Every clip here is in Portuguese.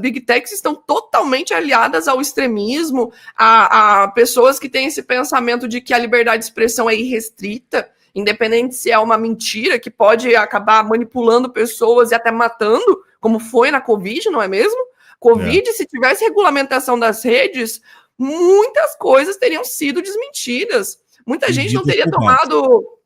Big Techs estão totalmente aliadas ao extremismo, a pessoas que têm esse pensamento de que a liberdade de expressão é irrestrita, independente se é uma mentira, que pode acabar manipulando pessoas e até matando, como foi na Covid, não é mesmo? Covid, se tivesse regulamentação das redes, muitas coisas teriam sido desmentidas. Muita gente não teria tomado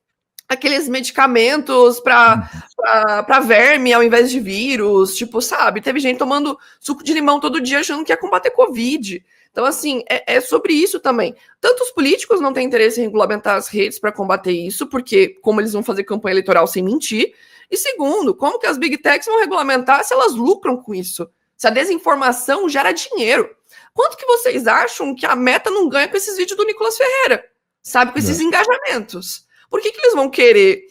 aqueles medicamentos para verme ao invés de vírus, tipo, sabe? Teve gente tomando suco de limão todo dia achando que ia combater Covid. Então, assim, é sobre isso também. Tanto os políticos não têm interesse em regulamentar as redes para combater isso, porque como eles vão fazer campanha eleitoral sem mentir? E segundo, como que as Big Techs vão regulamentar se elas lucram com isso? Se a desinformação gera dinheiro. Quanto que vocês acham que a Meta não ganha com esses vídeos do Nicolas Ferreira? Sabe, com esses engajamentos? Por que eles vão querer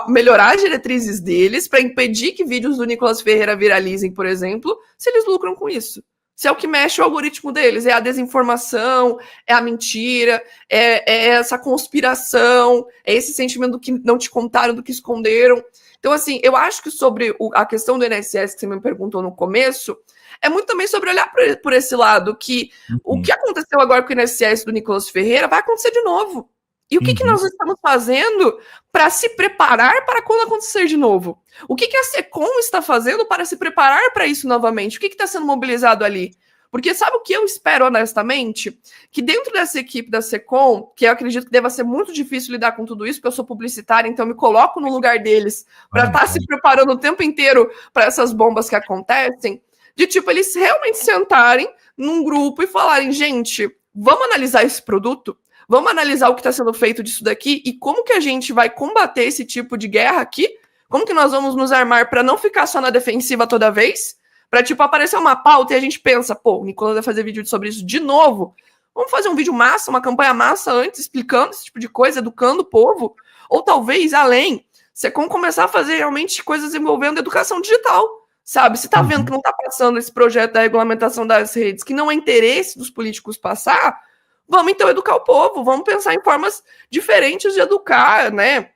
melhorar as diretrizes deles para impedir que vídeos do Nicolas Ferreira viralizem, por exemplo, se eles lucram com isso? Se é o que mexe o algoritmo deles, é a desinformação, é a mentira, é essa conspiração, é esse sentimento do que não te contaram, do que esconderam. Então, assim, eu acho que sobre a questão do INSS que você me perguntou no começo, é muito também sobre olhar por esse lado, que o que aconteceu agora com o INSS do Nicolas Ferreira vai acontecer de novo. E o que nós estamos fazendo para se preparar para quando acontecer de novo? O que a SECOM está fazendo para se preparar para isso novamente? O que está sendo mobilizado ali? Porque sabe o que eu espero, honestamente? Que dentro dessa equipe da SECOM, que eu acredito que deva ser muito difícil lidar com tudo isso, porque eu sou publicitária, então eu me coloco no lugar deles para estar se preparando o tempo inteiro para essas bombas que acontecem, de tipo, eles realmente sentarem num grupo e falarem, gente, vamos analisar esse produto? Vamos analisar o que está sendo feito disso daqui e como que a gente vai combater esse tipo de guerra aqui? Como que nós vamos nos armar para não ficar só na defensiva toda vez? Para, tipo, aparecer uma pauta e a gente pensa, pô, o Nicolas vai fazer vídeo sobre isso de novo. Vamos fazer um vídeo massa, uma campanha massa antes, explicando esse tipo de coisa, educando o povo. Ou talvez, além, você começar a fazer realmente coisas envolvendo educação digital. Sabe, se tá vendo que não tá passando esse projeto da regulamentação das redes, que não é interesse dos políticos passar, vamos então educar o povo, vamos pensar em formas diferentes de educar, né?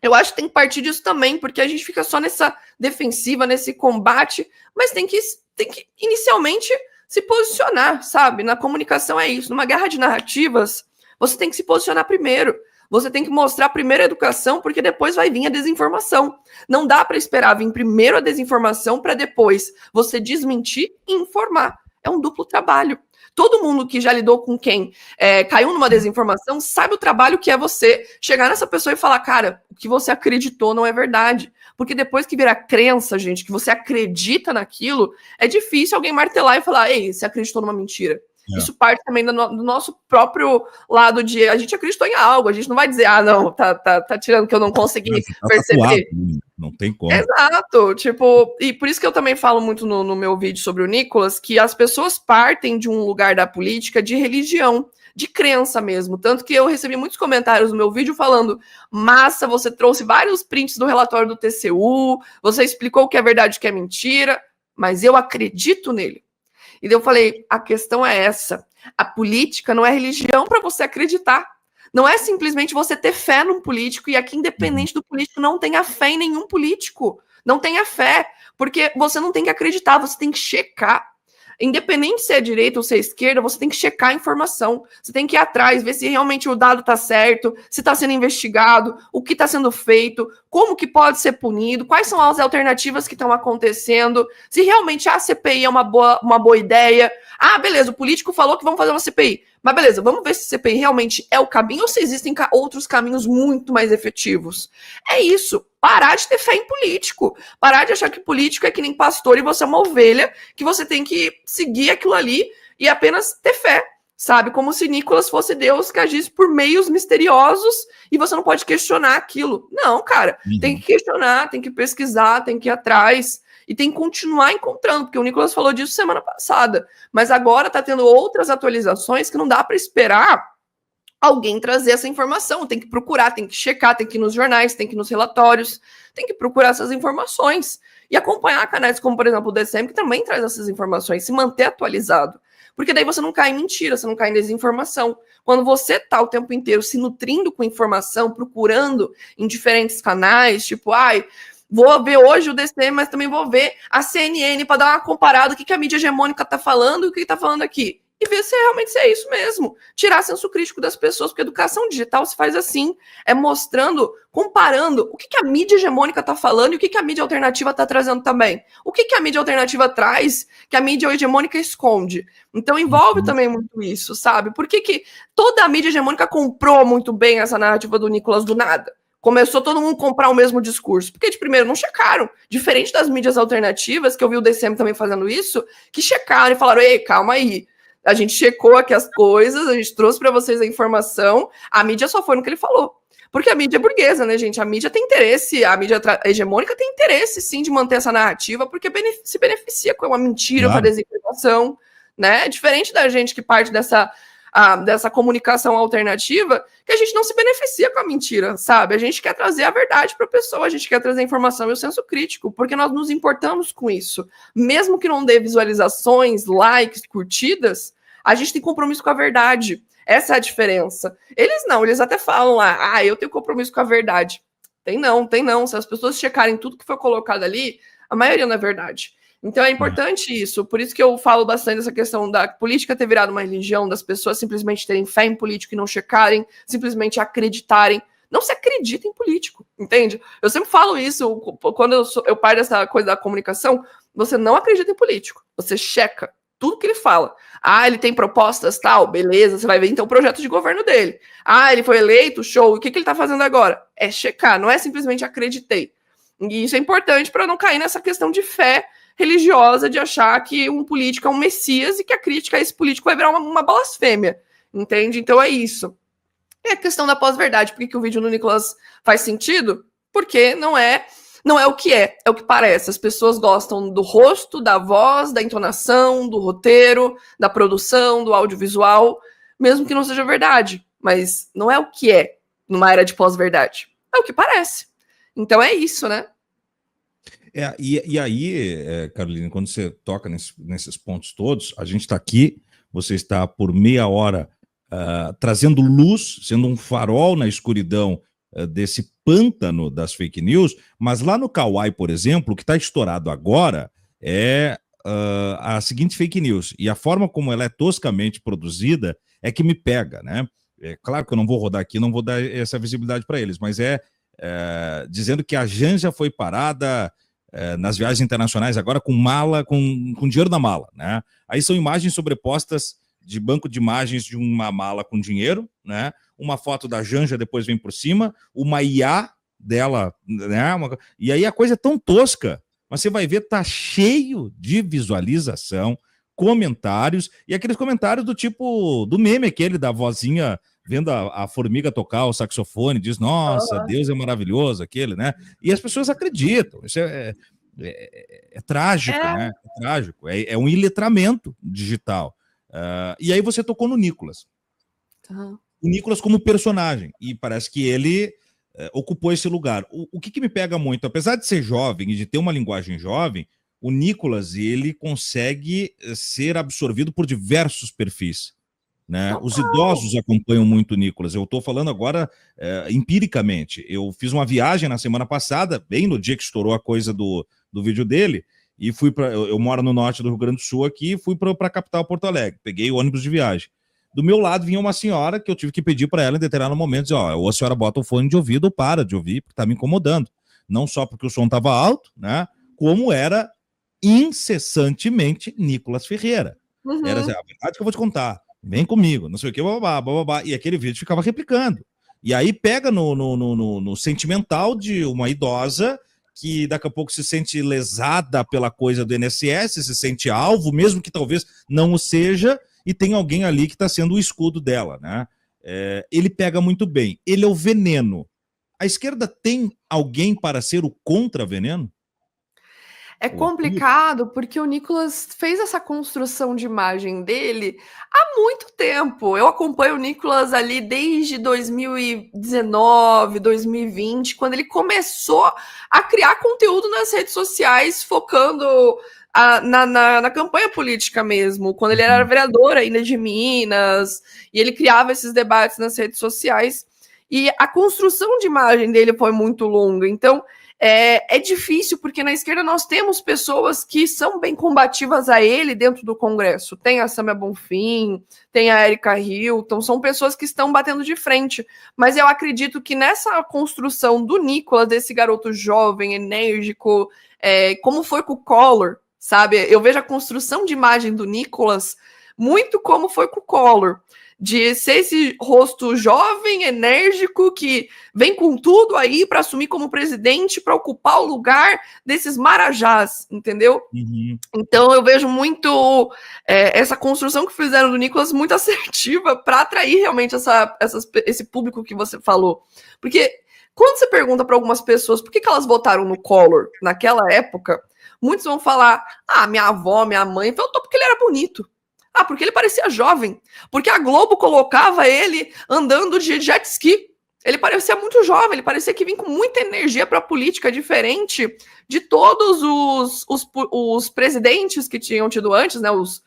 Eu acho que tem que partir disso também, porque a gente fica só nessa defensiva, nesse combate, mas tem que inicialmente se posicionar, sabe? Na comunicação é isso, numa guerra de narrativas, você tem que se posicionar primeiro. Você tem que mostrar primeiro a educação, porque depois vai vir a desinformação. Não dá para esperar vir primeiro a desinformação para depois você desmentir e informar. É um duplo trabalho. Todo mundo que já lidou com quem caiu numa desinformação sabe o trabalho que é você chegar nessa pessoa e falar, cara, o que você acreditou não é verdade. Porque depois que vira crença, gente, que você acredita naquilo, é difícil alguém martelar e falar, ei, você acreditou numa mentira. Isso parte também do nosso próprio lado de a gente acreditou em algo, a gente não vai dizer, não, tá tirando que eu não consegui perceber. Tatuado, não tem como. Exato, tipo, e por isso que eu também falo muito no meu vídeo sobre o Nicolas, que as pessoas partem de um lugar da política de religião, de crença mesmo, tanto que eu recebi muitos comentários no meu vídeo falando, massa, você trouxe vários prints do relatório do TCU, você explicou o que é verdade e o que é mentira, mas eu acredito nele. E eu falei, a questão é essa. A política não é religião para você acreditar. Não é simplesmente você ter fé num político e aqui, independente do político, não tenha fé em nenhum político. Não tenha fé, porque você não tem que acreditar, você tem que checar. Independente se é direita ou se é esquerda, você tem que checar a informação. Você tem que ir atrás, ver se realmente o dado está certo, se está sendo investigado, o que está sendo feito, como que pode ser punido, quais são as alternativas que estão acontecendo, se realmente a CPI é uma boa ideia. Ah, beleza, o político falou que vamos fazer uma CPI. Mas beleza, vamos ver se a CPI realmente é o caminho ou se existem outros caminhos muito mais efetivos. É isso. Parar de ter fé em político. Parar de achar que político é que nem pastor e você é uma ovelha, que você tem que seguir aquilo ali e apenas ter fé, sabe? Como se Nicolas fosse Deus que agisse por meios misteriosos e você não pode questionar aquilo. Não, cara. Tem que questionar, tem que pesquisar, tem que ir atrás e tem que continuar encontrando, porque o Nicolas falou disso semana passada. Mas agora tá tendo outras atualizações que não dá para esperar alguém trazer essa informação, tem que procurar, tem que checar, tem que ir nos jornais, tem que ir nos relatórios, tem que procurar essas informações e acompanhar canais como, por exemplo, o DCM, que também traz essas informações, se manter atualizado, porque daí você não cai em mentira, você não cai em desinformação. Quando você está o tempo inteiro se nutrindo com informação, procurando em diferentes canais, tipo, Vou ver hoje o DCM, mas também vou ver a CNN para dar uma comparada o que a mídia hegemônica está falando e o que está falando aqui. E ver se realmente é isso mesmo. Tirar senso crítico das pessoas, porque educação digital se faz assim, é mostrando, comparando o que a mídia hegemônica está falando e o que a mídia alternativa está trazendo também. O que a mídia alternativa traz que a mídia hegemônica esconde. Então envolve também muito isso, sabe? Por que toda a mídia hegemônica comprou muito bem essa narrativa do Nicolas do nada? Começou todo mundo a comprar o mesmo discurso. Porque, de primeiro, não checaram. Diferente das mídias alternativas, que eu vi o DCM também fazendo isso, que checaram e falaram, ei, calma aí. A gente checou aqui as coisas, a gente trouxe para vocês a informação, a mídia só foi no que ele falou. Porque a mídia é burguesa, né, gente? A mídia tem interesse, a mídia hegemônica tem interesse, sim, de manter essa narrativa, porque se beneficia com uma mentira, com a desinformação, né? Diferente da gente que parte dessa comunicação alternativa, que a gente não se beneficia com a mentira, sabe? A gente quer trazer a verdade para a pessoa, a gente quer trazer a informação e o senso crítico, porque nós nos importamos com isso. Mesmo que não dê visualizações, likes, curtidas, a gente tem compromisso com a verdade. Essa é a diferença. Eles não, eles até falam lá, eu tenho compromisso com a verdade. Tem não. Se as pessoas checarem tudo que foi colocado ali, a maioria não é verdade. Então é importante isso, por isso que eu falo bastante dessa questão da política ter virado uma religião, das pessoas simplesmente terem fé em político e não checarem, simplesmente acreditarem. Não se acredita em político, entende? Eu sempre falo isso, quando eu paro dessa coisa da comunicação, você não acredita em político, você checa tudo que ele fala. Ele tem propostas, tal, beleza, você vai ver então o projeto de governo dele. Ele foi eleito, show, o que ele tá fazendo agora? É checar, não é simplesmente acreditei. E isso é importante para não cair nessa questão de fé religiosa, de achar que um político é um messias e que a crítica a esse político vai virar uma blasfêmia, entende? Então é isso. E a questão da pós-verdade, por que o vídeo do Nicolas faz sentido? Porque não é o que é o que parece. As pessoas gostam do rosto, da voz, da entonação, do roteiro, da produção, do audiovisual, mesmo que não seja verdade. Mas não é o que é numa era de pós-verdade. É o que parece. Então é isso, né? E aí, Carolina, quando você toca nesses pontos todos, a gente está aqui, você está por meia hora trazendo luz, sendo um farol na escuridão desse pântano das fake news, mas lá no Kawaii, por exemplo, o que está estourado agora é a seguinte fake news, e a forma como ela é toscamente produzida é que me pega, né? É claro que eu não vou rodar aqui, não vou dar essa visibilidade para eles, mas dizendo que a Janja foi parada nas viagens internacionais agora com mala, com dinheiro na mala, né? Aí são imagens sobrepostas de banco de imagens de uma mala com dinheiro, né? Uma foto da Janja depois vem por cima, uma IA dela, né? E aí a coisa é tão tosca, mas você vai ver, tá cheio de visualização, comentários, e aqueles comentários do tipo, do meme aquele da vozinha vendo a formiga tocar o saxofone, diz, nossa, Deus é maravilhoso, aquele, né? E as pessoas acreditam. Isso é trágico, né? É trágico. É um iletramento digital. E aí você tocou no Nicolas. O Nicolas como personagem. E parece que ele ocupou esse lugar. O que me pega muito, apesar de ser jovem e de ter uma linguagem jovem, o Nicolas, ele consegue ser absorvido por diversos perfis. Né? Os idosos acompanham muito o Nicolas. Eu estou falando agora empiricamente. Eu fiz uma viagem na semana passada, bem no dia que estourou a coisa do vídeo dele, e fui para. Eu moro no norte do Rio Grande do Sul aqui, e fui para a capital, Porto Alegre. Peguei o ônibus de viagem. Do meu lado vinha uma senhora que eu tive que pedir para ela em determinado momento, dizer, ou a senhora bota o fone de ouvido ou para de ouvir, porque está me incomodando. Não só porque o som estava alto, né? Como era incessantemente Nicolas Ferreira. Era assim, a verdade que eu vou te contar. Vem comigo, não sei o que, babá, e aquele vídeo ficava replicando. E aí pega no sentimental de uma idosa que daqui a pouco se sente lesada pela coisa do INSS, se sente alvo, mesmo que talvez não o seja, e tem alguém ali que está sendo o escudo dela, né? Ele pega muito bem. Ele é o veneno. A esquerda tem alguém para ser o contra-veneno? É complicado porque o Nicolas fez essa construção de imagem dele há muito tempo. Eu acompanho o Nicolas ali desde 2019, 2020, quando ele começou a criar conteúdo nas redes sociais, focando na campanha política mesmo, quando ele era vereador ainda de Minas, e ele criava esses debates nas redes sociais. E a construção de imagem dele foi muito longa. Então, é difícil, porque na esquerda nós temos pessoas que são bem combativas a ele dentro do Congresso. Tem a Samia Bonfim, tem a Erika Hilton, são pessoas que estão batendo de frente. Mas eu acredito que nessa construção do Nicolas, desse garoto jovem, enérgico, como foi com o Collor, sabe? Eu vejo a construção de imagem do Nicolas muito como foi com o Collor, de ser esse rosto jovem, enérgico, que vem com tudo aí para assumir como presidente, para ocupar o lugar desses marajás, entendeu? Uhum. Então eu vejo muito essa construção que fizeram do Nicolas muito assertiva para atrair realmente esse público que você falou. Porque quando você pergunta para algumas pessoas por que elas votaram no Collor naquela época, muitos vão falar, minha avó, minha mãe, votou porque ele era bonito. Porque ele parecia jovem. Porque a Globo colocava ele andando de jet ski. Ele parecia muito jovem, ele parecia que vinha com muita energia para a política, diferente de todos os presidentes que tinham tido antes, né? Os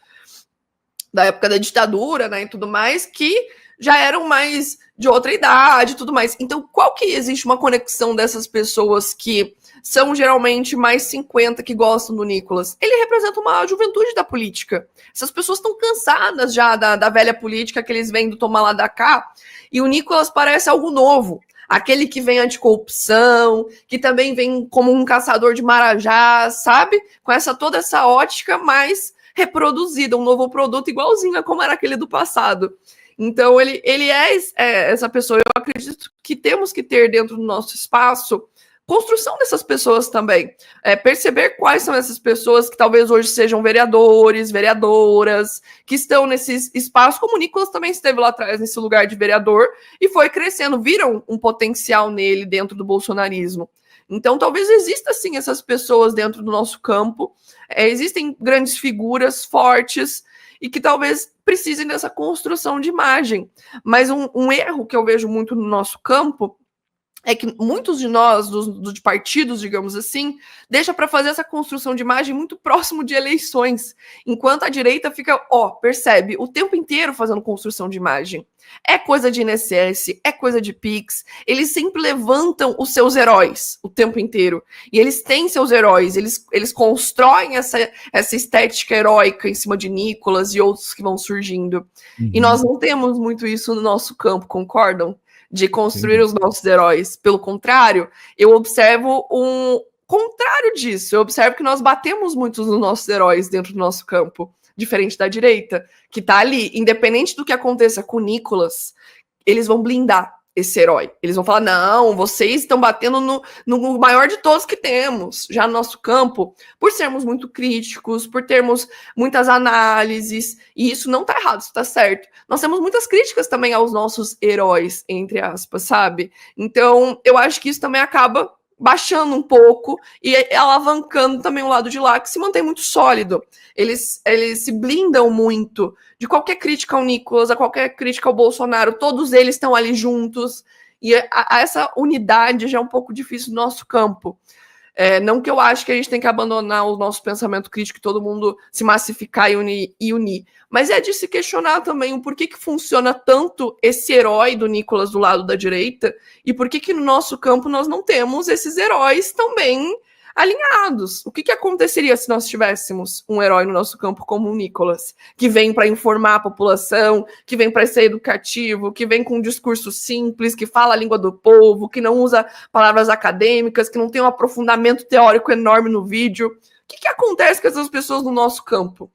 da época da ditadura, né? E tudo mais, que já eram mais de outra idade e tudo mais. Então, qual que existe uma conexão dessas pessoas que são geralmente mais 50 que gostam do Nicolas? Ele representa uma juventude da política. Essas pessoas estão cansadas já da velha política que eles vêm do tomar lá da cá, e o Nicolas parece algo novo. Aquele que vem anticorrupção, que também vem como um caçador de marajás, sabe? Com toda essa ótica mais reproduzida, um novo produto igualzinho a como era aquele do passado. Então, ele é essa pessoa. Eu acredito que temos que ter dentro do nosso espaço construção dessas pessoas também. Perceber quais são essas pessoas que talvez hoje sejam vereadores, vereadoras, que estão nesses espaços, como o Nicolas também esteve lá atrás, nesse lugar de vereador, e foi crescendo, viram um potencial nele dentro do bolsonarismo. Então, talvez exista, sim, essas pessoas dentro do nosso campo. Existem grandes figuras fortes e que talvez precisem dessa construção de imagem. Mas um erro que eu vejo muito no nosso campo é que muitos de nós, dos partidos, digamos assim, deixa para fazer essa construção de imagem muito próximo de eleições, enquanto a direita fica, percebe, o tempo inteiro fazendo construção de imagem. É coisa de INSS, é coisa de Pix, eles sempre levantam os seus heróis o tempo inteiro, e eles têm seus heróis, eles constroem essa estética heróica em cima de Nicolas e outros que vão surgindo. Uhum. E nós não temos muito isso no nosso campo, concordam? De construir os nossos heróis. Pelo contrário, eu observo um contrário disso. Eu observo que nós batemos muito nos nossos heróis dentro do nosso campo, diferente da direita, que tá ali, independente do que aconteça com o Nicolas, eles vão blindar esse herói. Eles vão falar, não, vocês estão batendo no maior de todos que temos, já no nosso campo, por sermos muito críticos, por termos muitas análises, e isso não tá errado, isso tá certo. Nós temos muitas críticas também aos nossos heróis, entre aspas, sabe? Então, eu acho que isso também acaba baixando um pouco e alavancando também o lado de lá, que se mantém muito sólido. Eles se blindam muito de qualquer crítica ao Nicolas, a qualquer crítica ao Bolsonaro, todos eles estão ali juntos, e essa unidade já é um pouco difícil no nosso campo. Não que eu acho que a gente tem que abandonar o nosso pensamento crítico e todo mundo se massificar e unir, mas é de se questionar também o porquê que funciona tanto esse herói do Nicolas do lado da direita e por que no nosso campo nós não temos esses heróis também alinhados. O que aconteceria se nós tivéssemos um herói no nosso campo como o Nicolas, que vem para informar a população, que vem para ser educativo, que vem com um discurso simples, que fala a língua do povo, que não usa palavras acadêmicas, que não tem um aprofundamento teórico enorme no vídeo? O que acontece com essas pessoas no nosso campo?